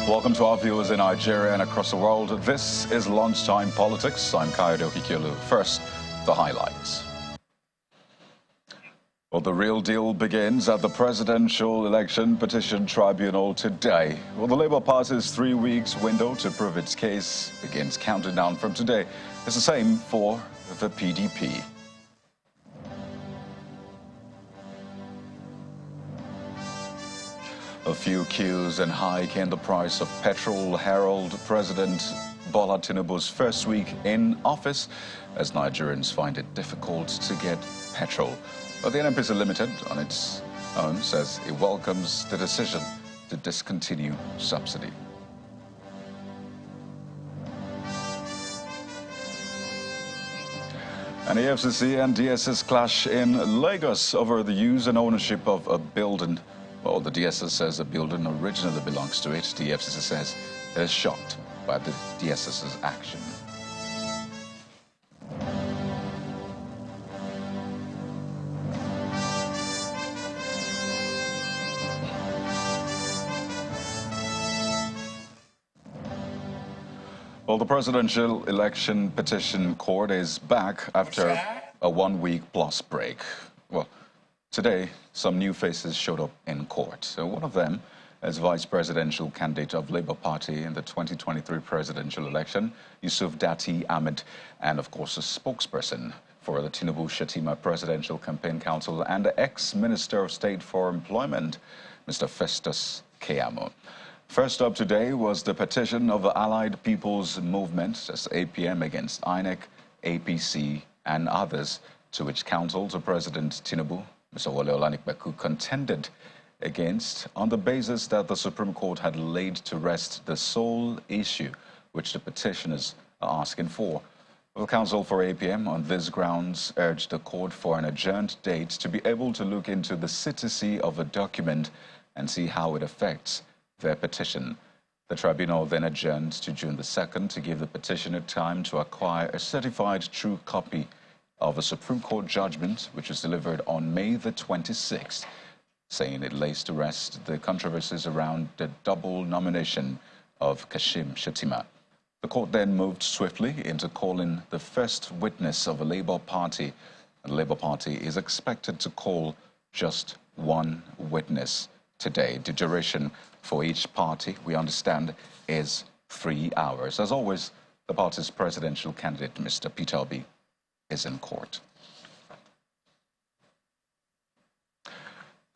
Welcome to our viewers in Nigeria and across the world. This is Lunchtime Politics. I'm Kayode Okikiolu. First, the highlights. Well, the real deal begins at the Presidential Election Petition Tribunal today. Well, the Labour Party's 3 weeks window to prove its case begins counting down from today. It's the same for the PDP. A few queues and hike in the price of petrol herald President Bola Tinubu's first week in office as Nigerians find it difficult to get petrol. But the NNPC Limited, on its own, says it welcomes the decision to discontinue subsidy. And the EFCC and DSS clash in Lagos over the use and ownership of a building. Well, the DSS says the building originally belongs to it. The EFCC says it is shocked by the DSS's action. Well, the Presidential Election Petition Court is back after a 1 week plus break. Well, today, some new faces showed up in court. So one of them is Vice Presidential candidate of Labour Party in the 2023 presidential election, Yusuf Datti Ahmed, and of course a spokesperson for the Tinubu Shetima Presidential Campaign Council and the ex-Minister of State for Employment, Mr. Festus Keyamo. First up today was the petition of the Allied People's Movement, that's APM, against INEC, APC, and others, to which counsel to President Tinubu, Mr. Wole Olanipekun, contended against on the basis that the Supreme Court had laid to rest the sole issue which the petitioners are asking for. The counsel for APM on these grounds urged the court for an adjourned date to be able to look into the citizenship of a document and see how it affects their petition. The tribunal then adjourned to June the 2nd to give the petitioner time to acquire a certified true copy of a Supreme Court judgment, which was delivered on May the 26th, saying it lays to rest the controversies around the double nomination of Kashim Shettima. The court then moved swiftly into calling the first witness of the Labour Party. The Labour Party is expected to call just one witness today. The duration for each party, we understand, is 3 hours. As always, the party's presidential candidate, Mr. Peter Obi, is in court.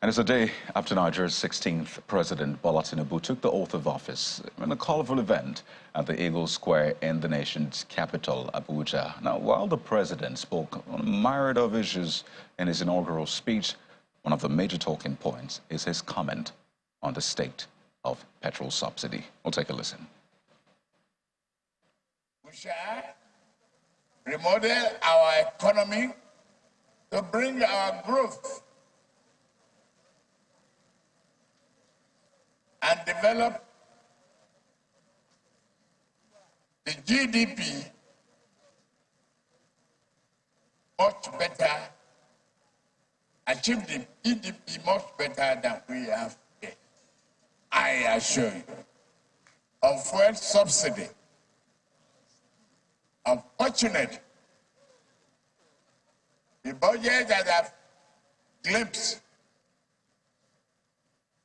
And it's a day after Nigeria's 16th President Bola Tinubu took the oath of office in a colorful event at the Eagle Square in the nation's capital, Abuja. Now, while the president spoke on a myriad of issues in his inaugural speech, one of the major talking points is his comment on the state of petrol subsidy. We'll take a listen. We shall remodel our economy to bring our growth and develop the GDP much better, achieve the GDP much better than we have today. I assure you, of fuel subsidy, unfortunate, the budget that I've glimpsed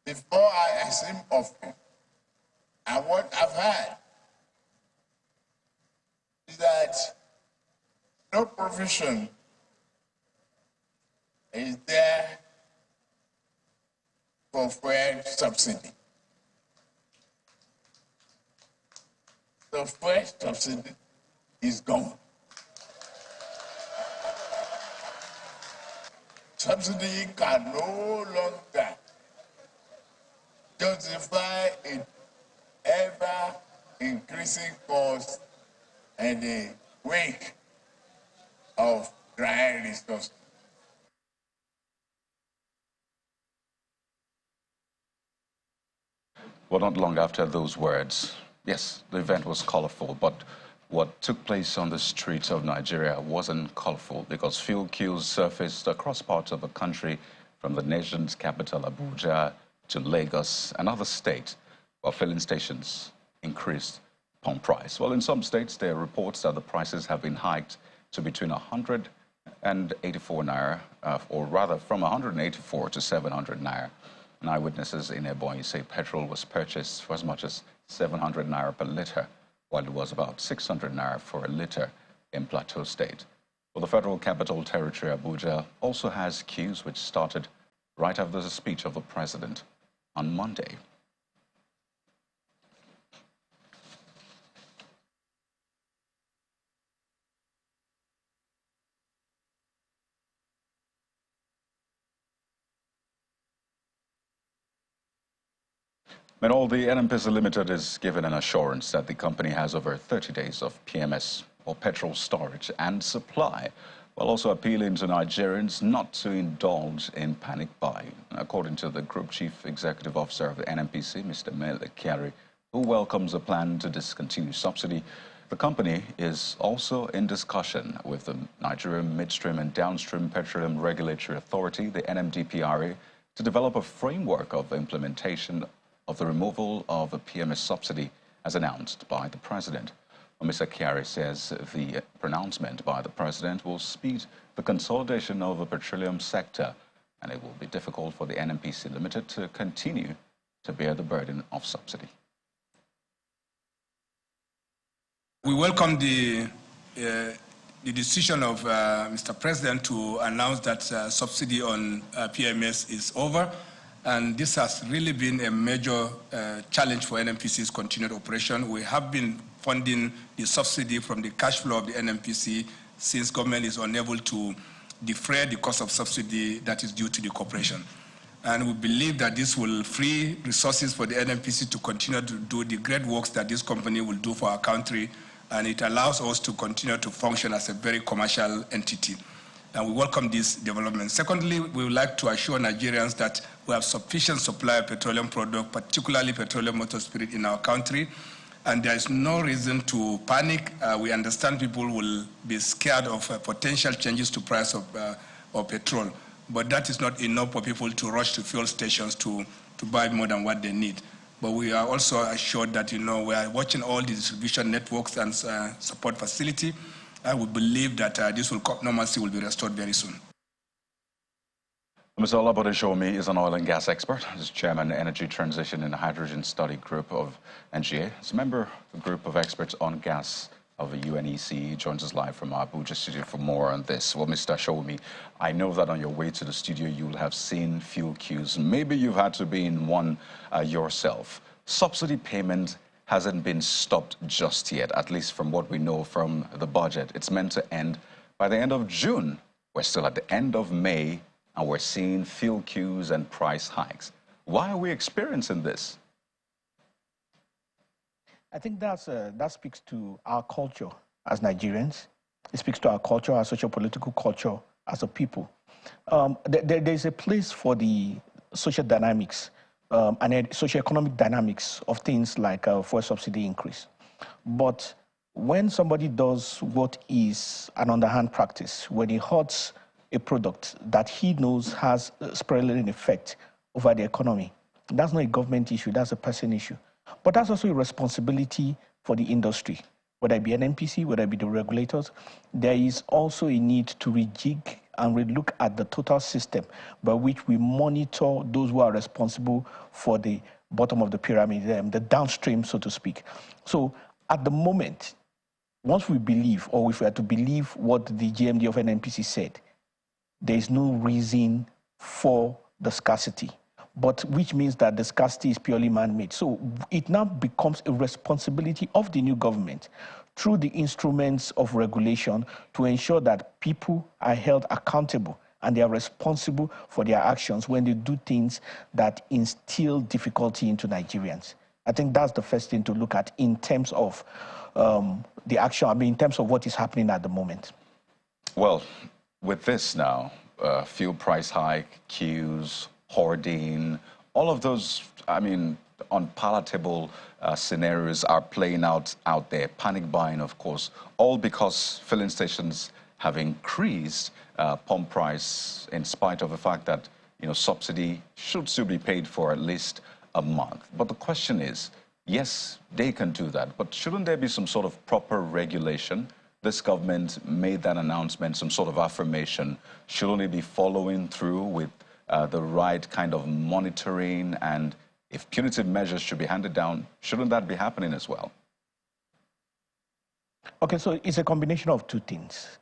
before I assume office and what I've heard is that no provision is there for fuel subsidy. The fuel subsidy is gone. Subsidy can no longer justify an ever increasing cost and the wake of dry resources. Well, not long after those words, yes, the event was colorful, but what took place on the streets of Nigeria wasn't colorful because fuel queues surfaced across parts of the country, from the nation's capital, Abuja, to Lagos and other states. while filling stations increased pump price. Well, in some states, there are reports that the prices have been hiked to between 184 naira, or rather from 184 to 700 naira. And eyewitnesses in Ebonyi say petrol was purchased for as much as 700 naira per litre, while it was about 600 naira for a litre in Plateau State. Well, the Federal Capital Territory, Abuja, also has queues which started right after the speech of the president on Monday. And all the NNPC Limited is given an assurance that the company has over 30 days of PMS or petrol storage and supply, while also appealing to Nigerians not to indulge in panic buying. According to the Group Chief Executive Officer of the NNPC, Mr. Mele Kyari, who welcomes a plan to discontinue subsidy, the company is also in discussion with the Nigerian Midstream and Downstream Petroleum Regulatory Authority, the NMDPRA, to develop a framework of implementation of the removal of a PMS subsidy as announced by the president. Mr. Kyari says the pronouncement by the president will speed the consolidation of the petroleum sector, and it will be difficult for the NNPC Limited to continue to bear the burden of subsidy. We welcome the decision of Mr. President to announce that subsidy on PMS is over. And this has really been a major challenge for NNPC's continued operation. We have been funding the subsidy from the cash flow of the NNPC since government is unable to defray the cost of subsidy that is due to the corporation. And we believe that this will free resources for the NNPC to continue to do the great works that this company will do for our country, and it allows us to continue to function as a very commercial entity. And we welcome this development. Secondly, we would like to assure Nigerians that we have sufficient supply of petroleum product, particularly petroleum motor spirit, in our country, and there is no reason to panic. We understand people will be scared of potential changes to price of petrol, but that is not enough for people to rush to fuel stations to buy more than what they need. But we are also assured that, we are watching all the distribution networks and support facility. I would believe that normalcy will be restored very soon. Mr. Olabode Shomi is an oil and gas expert. He's chairman Energy Transition and Hydrogen Study Group of NGA. He's a member of the group of experts on gas of the UNEC. He joins us live from Abuja studio for more on this. Well, Mr. Shomi, I know that on your way to the studio you will have seen fuel queues. Maybe you've had to be in one yourself. Subsidy payment hasn't been stopped just yet, at least from what we know from the budget. It's meant to end by the end of June. We're still at the end of May, and we're seeing fuel queues and price hikes. Why are we experiencing this? I think that speaks to our culture as Nigerians. It speaks to our culture, our socio-political culture as a people. There's a place for the social dynamics and socio-economic dynamics of things like fuel subsidy increase. But when somebody does what is an underhand practice, when he hurts a product that he knows has a spiraling effect over the economy, that's not a government issue, that's a person issue. But that's also a responsibility for the industry, whether it be NNPC, whether it be the regulators. There is also a need to rejig and relook at the total system by which we monitor those who are responsible for the bottom of the pyramid, the downstream, so to speak. So at the moment, once we believe, or if we are to believe what the GMD of NNPC said, there is no reason for the scarcity, but which means that the scarcity is purely man-made. So it now becomes a responsibility of the new government through the instruments of regulation to ensure that people are held accountable and they are responsible for their actions when they do things that instill difficulty into Nigerians. I think that's the first thing to look at in terms of the action, in terms of what is happening at the moment. Well, with this now, fuel price hike, queues, hoarding, all of those, unpalatable scenarios are playing out there. Panic buying, of course, all because filling stations have increased pump price in spite of the fact that, subsidy should still be paid for at least a month. But the question is, yes, they can do that, but shouldn't there be some sort of proper regulation? This government made that announcement, some sort of affirmation. Shouldn't it be following through with the right kind of monitoring? And if punitive measures should be handed down, shouldn't that be happening as well? Okay, so it's a combination of two things.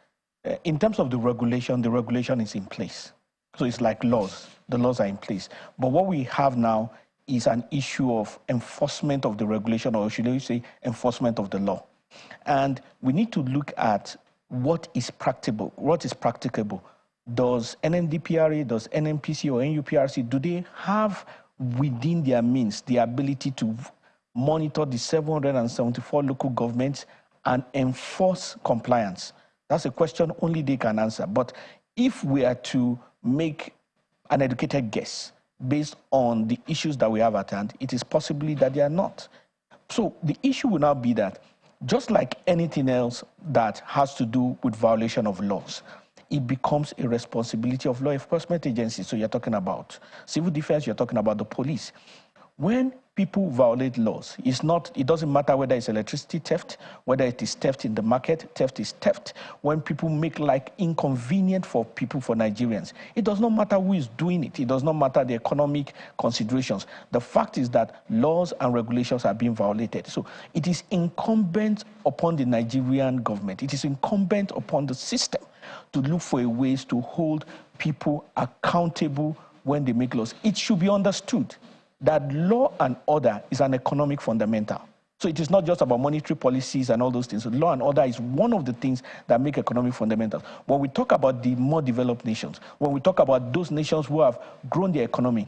In terms of the regulation is in place. So it's like laws. The laws are in place. But what we have now is an issue of enforcement of the regulation, or should I say enforcement of the law. And we need to look at what is practicable. What is practicable? Does NNDPRA, does NNPC or NUPRC, do they have within their means the ability to monitor the 774 local governments and enforce compliance? That's a question only they can answer. But if we are to make an educated guess based on the issues that we have at hand, it is possibly that they are not. So the issue will now be that just like anything else that has to do with violation of laws, it becomes a responsibility of law enforcement agencies. So you're talking about civil defense, you're talking about the police. When people violate laws, it doesn't matter whether it's electricity theft, whether it is theft in the market, theft is theft. When people make life inconvenient for people, for Nigerians, it does not matter who is doing it. It does not matter the economic considerations. The fact is that laws and regulations are being violated. So it is incumbent upon the Nigerian government, it is incumbent upon the system to look for ways to hold people accountable when they make laws. It should be understood that law and order is an economic fundamental. So it is not just about monetary policies and all those things. So law and order is one of the things that make economic fundamentals. When we talk about the more developed nations, when we talk about those nations who have grown their economy,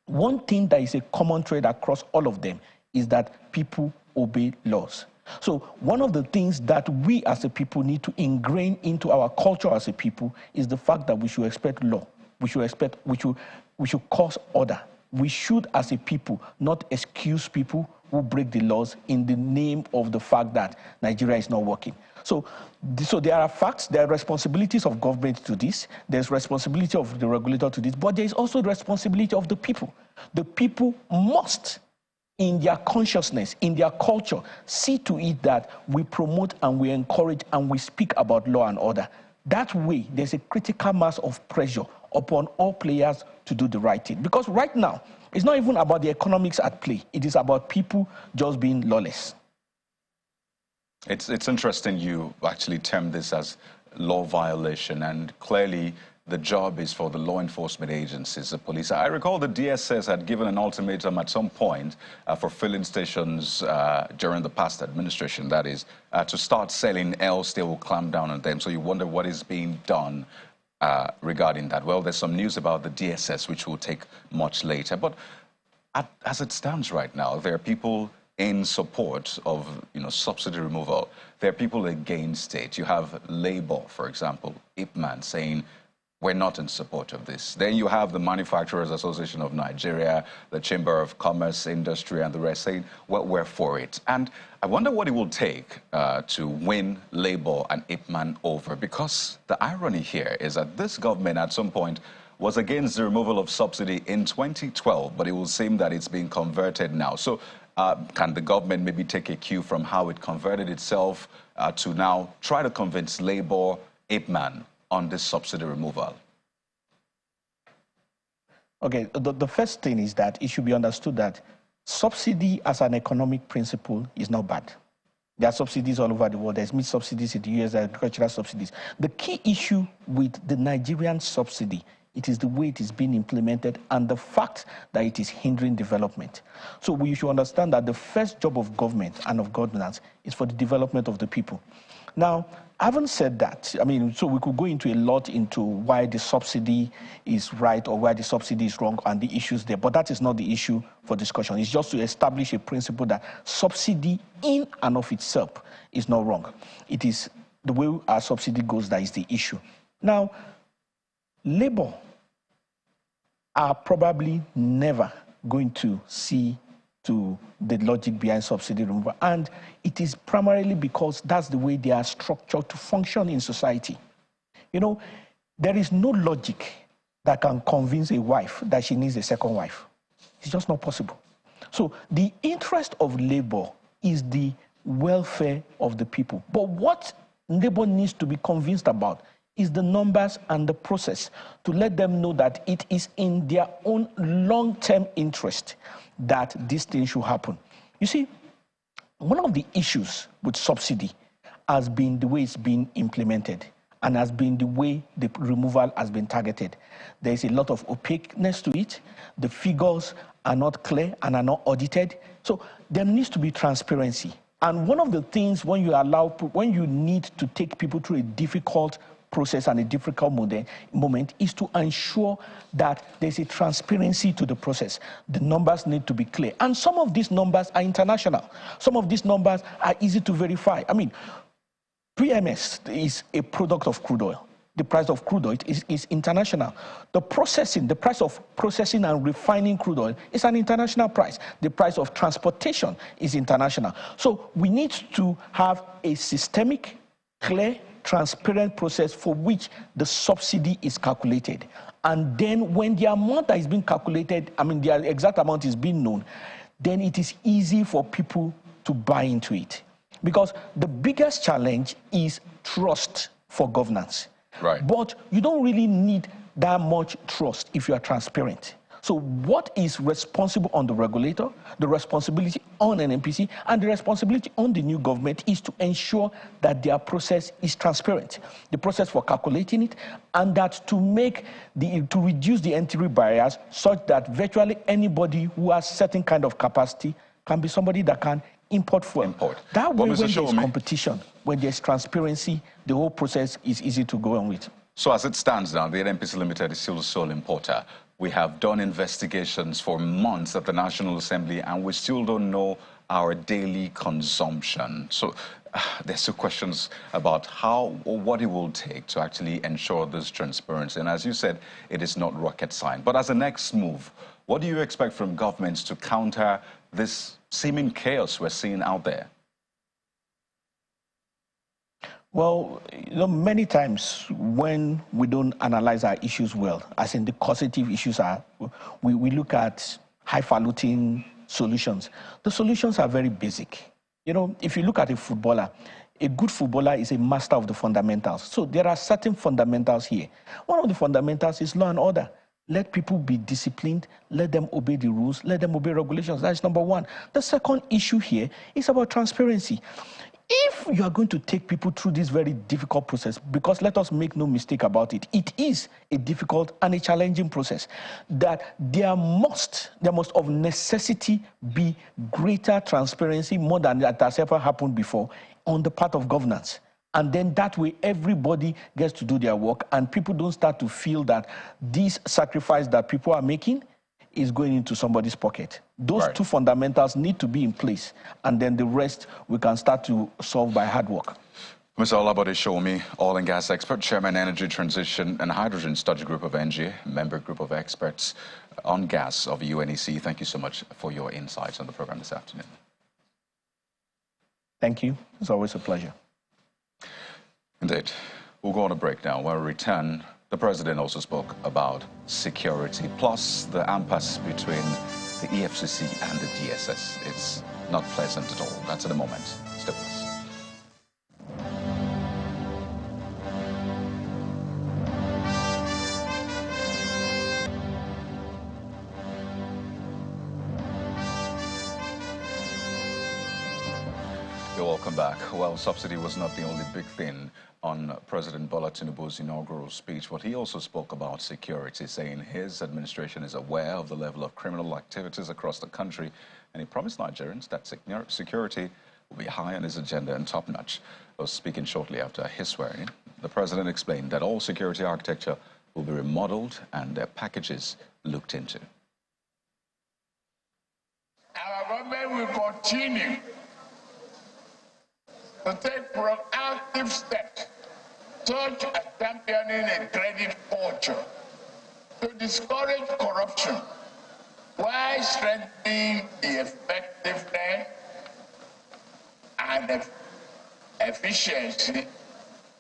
one thing that is a common thread across all of them is that people obey laws. So one of the things that we as a people need to ingrain into our culture as a people is the fact that we should expect law. We should cause order. We should, as a people, not excuse people who break the laws in the name of the fact that Nigeria is not working. So there are facts, there are responsibilities of government to this, there's responsibility of the regulator to this, but there is also the responsibility of the people. The people must, in their consciousness, in their culture, see to it that we promote and we encourage and we speak about law and order. That way, there's a critical mass of pressure upon all players to do the right thing. Because right now, it's not even about the economics at play. It is about people just being lawless. It's interesting you actually term this as law violation, and clearly the job is for the law enforcement agencies, the police. I recall the DSS had given an ultimatum at some point for filling stations during the past administration, that is, to start selling, else they will clamp down on them. So you wonder what is being done regarding that. Well, there's some news about the DSS, which we'll take much later. But as it stands right now, there are people in support of subsidy removal. There are people against it. You have Labour, for example, IPMAN, saying, we're not in support of this. Then you have the Manufacturers Association of Nigeria, the Chamber of Commerce, Industry, and the rest saying, well, we're for it. And I wonder what it will take to win Labour and IPMAN over, because the irony here is that this government at some point was against the removal of subsidy in 2012, but it will seem that it's being converted now. So can the government maybe take a cue from how it converted itself to now try to convince Labour, IPMAN, on this subsidy removal? Okay, the first thing is that it should be understood that subsidy as an economic principle is not bad. There are subsidies all over the world. There's meat subsidies in the US, agricultural subsidies. The key issue with the Nigerian subsidy, it is the way it is being implemented and the fact that it is hindering development. So we should understand that the first job of government and of governance is for the development of the people. Now, having said that, so we could go into a lot into why the subsidy is right or why the subsidy is wrong and the issues there, but that is not the issue for discussion. It's just to establish a principle that subsidy in and of itself is not wrong. It is the way our subsidy goes that is the issue. Now, Labour are probably never going to see to the logic behind subsidy removal. And it is primarily because that's the way they are structured to function in society. There is no logic that can convince a wife that she needs a second wife. It's just not possible. So the interest of labor is the welfare of the people. But what labor needs to be convinced about is the numbers and the process, to let them know that it is in their own long-term interest that this thing should happen. You see, one of the issues with subsidy has been the way it's been implemented and has been the way the removal has been targeted. There is a lot of opaqueness to it. The figures are not clear and are not audited. So there needs to be transparency. And one of the things when you need to take people through a difficult process and a difficult moment is to ensure that there's a transparency to the process. The numbers need to be clear. And some of these numbers are international. Some of these numbers are easy to verify. I mean, PMS is a product of crude oil. The price of crude oil is international. The price of processing and refining crude oil is an international price. The price of transportation is international. So we need to have a systemic, clear, transparent process for which the subsidy is calculated. And then when the amount that is being calculated, I mean, the exact amount is being known, then it is easy for people to buy into it. Because the biggest challenge is trust for governance. Right. But you don't really need that much trust if you are transparent. So what is responsible on the regulator, the responsibility on NNPC, and the responsibility on the new government is to ensure that their process is transparent, the process for calculating it, and that to reduce the entry barriers such that virtually anybody who has certain kind of capacity can be somebody that can import fuel. That way, when there's competition, when there's transparency, the whole process is easy to go on with. So as it stands now, the NNPC Limited is still the sole importer. We have done investigations for months at the National Assembly, and we still don't know our daily consumption. So there's still questions about how or what it will take to actually ensure this transparency. And as you said, it is not rocket science. But as a next move, what do you expect from governments to counter this seeming chaos we're seeing out there? Well, many times when we don't analyze our issues well, as in the causative issues we look at highfalutin solutions. The solutions are very basic. If you look at a footballer, a good footballer is a master of the fundamentals. So there are certain fundamentals here. One of the fundamentals is law and order. Let people be disciplined, let them obey the rules, let them obey regulations. That's number one. The second issue here is about transparency. If you are going to take people through this very difficult process, because let us make no mistake about it, it is a difficult and a challenging process, that there must of necessity be greater transparency, more than that has ever happened before, on the part of governance. And then that way, everybody gets to do their work, and people don't start to feel that this sacrifice that people are making is going into somebody's pocket. Those two fundamentals need to be in place, and then the rest we can start to solve by hard work. Mr. Olabode Shomi, oil and gas expert, chairman, energy transition and hydrogen study group of NG, member group of experts on gas of UNEC. Thank you so much for your insights on the program this afternoon. Thank you. It's always a pleasure. Indeed. We'll go on a break now. When we return, the president also spoke about security, plus the impasse between the EFCC and the DSS. It's not pleasant at all. That's at the moment. Stay with us. You're welcome back. Well, subsidy was not the only big thing on President Bola Tinubu's inaugural speech, but he also spoke about security, saying his administration is aware of the level of criminal activities across the country, and he promised Nigerians that security will be high on his agenda and top-notch. I was speaking shortly after his swearing. The president explained that all security architecture will be remodeled and their packages looked into. Our government will continue to take proactive steps, such as championing a credit culture, to discourage corruption, while strengthening the effectiveness and efficiency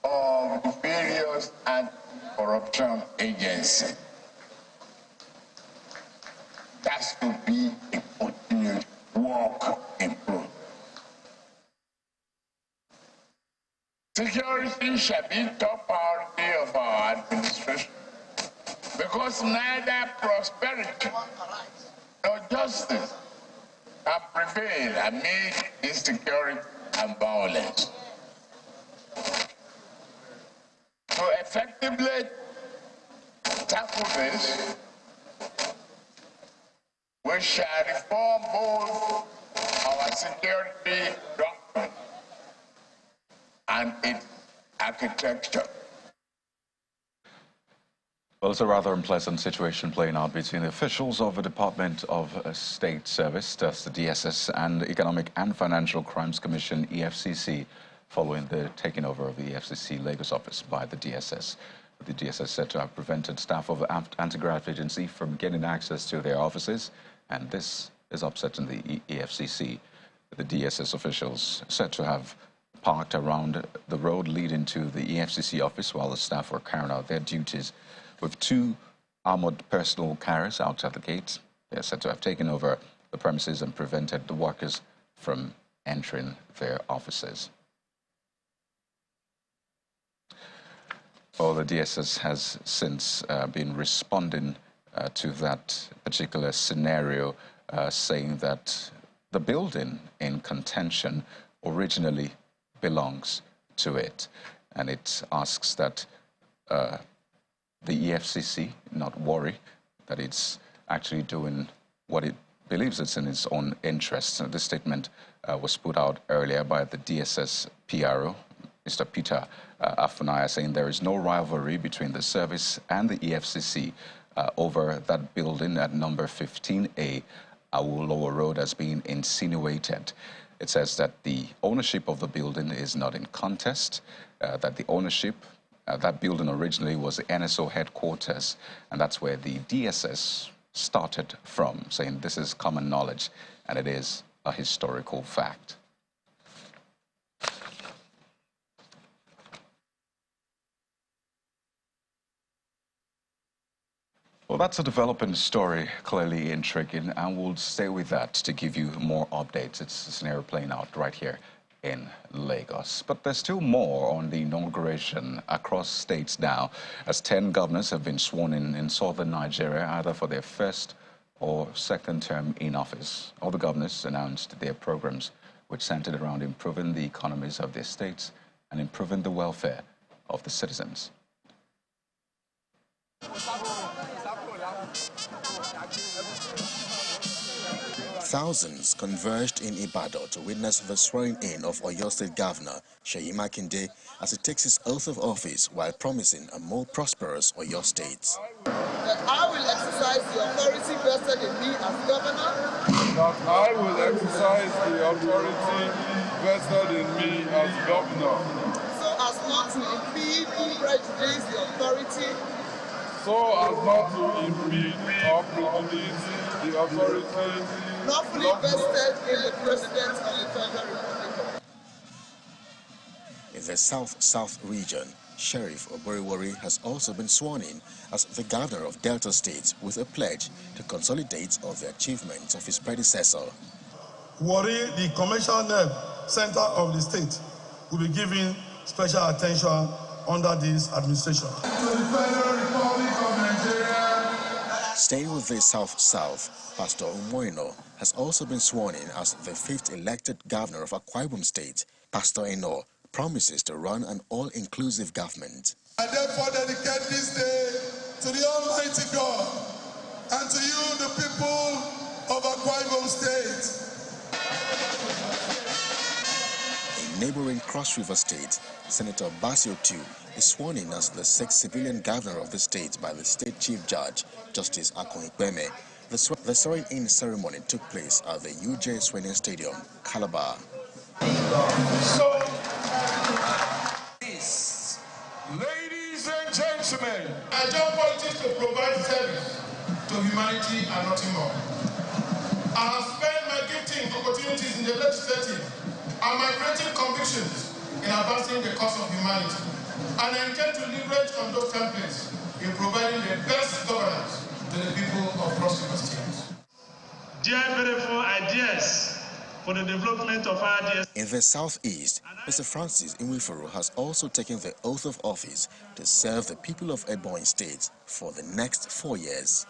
of the various anti-corruption agencies. That's to be a continued work improved. Security shall be top priority of our administration, because neither prosperity nor justice can prevail amid insecurity and violence. To effectively tackle this, we shall reform both our security doctrine and its architecture. Well, it's a rather unpleasant situation playing out between the officials of the Department of State Service, that's the DSS, and Economic and Financial Crimes Commission, EFCC, following the taking over of the EFCC Lagos office by the DSS. The DSS said to have prevented staff of the anti-graft agency from getting access to their offices, and this is upsetting the EFCC. The DSS officials said to have parked around the road leading to the EFCC office while the staff were carrying out their duties, with 2 armored personal carriers outside the gate. They are said to have taken over the premises and prevented the workers from entering their offices. Well, the DSS has since been responding to that particular scenario, saying that the building in contention originally belongs to it, and it asks that the EFCC not worry that it's actually doing what it believes it's in its own interests. And this statement was put out earlier by the DSS PRO, Mr. Peter Afunaya, saying there is no rivalry between the service and the EFCC over that building at number 15A Awolowo Road as being insinuated. It says that the ownership of the building is not in contest, that the ownership that building originally was the NSO headquarters, and that's where the DSS started from, saying this is common knowledge and it is a historical fact. Well, that's a developing story, clearly intriguing, and we'll stay with that to give you more updates. It's a scenario playing out right here in Lagos. But there's still more on the inauguration across states now, as 10 governors have been sworn in southern Nigeria, either for their first or second term in office. All the governors announced their programs, which centered around improving the economies of their states and improving the welfare of the citizens. Thousands converged in Ibadan to witness the swearing-in of Oyo State Governor Seyi Makinde as he takes his oath of office while promising a more prosperous Oyo State. That I will exercise the authority vested in me as governor. That I will exercise the authority vested in me as governor. So as not to impede or prejudice the authority. So as not to impede or prejudice the authority lawfully vested in the President of the Federal Republic. In the South region, Sheriff Oboriwori has also been sworn in as the governor of Delta State with a pledge to consolidate all the achievements of his predecessor. Warri, the commercial nerve center of the state, will be given special attention under this administration. To the Federal Republic of Nigeria. Staying with the South, Pastor Umoino has also been sworn in as the 5th elected governor of Akwa Ibom State. Pastor Eno promises to run an all-inclusive government. I therefore dedicate this day to the Almighty God and to you, the people of Akwa Ibom State. In neighboring Cross River State, Senator Basio II is sworn in as the 6th civilian governor of the state by the state chief judge, Justice Akon Ikpeme. The swearing-in ceremony took place at the UJ Swenin Stadium, Calabar. So, ladies and gentlemen, I join politics to provide service to humanity and nothing more. I have spent my gifting opportunities in the legislative and my creative convictions in advancing the cause of humanity. And I intend to leverage on those templates in providing the best governance to the people of Cross River State. Dear beautiful ideas for the development of our DSS. In the southeast, Mr. Francis Nwifuru has also taken the oath of office to serve the people of Ebonyi State for the next 4 years.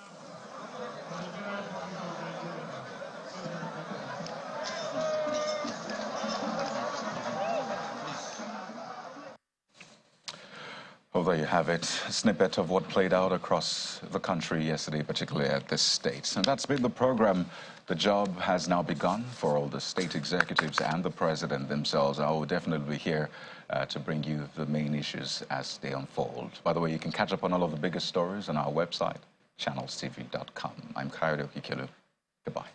Well, there you have it, a snippet of what played out across the country yesterday, particularly at this state. And that's been the program. The job has now begun for all the state executives and the president themselves. I will definitely be here to bring you the main issues as they unfold. By the way, you can catch up on all of the biggest stories on our website, channelstv.com. I'm Kayode Okikelu. Goodbye.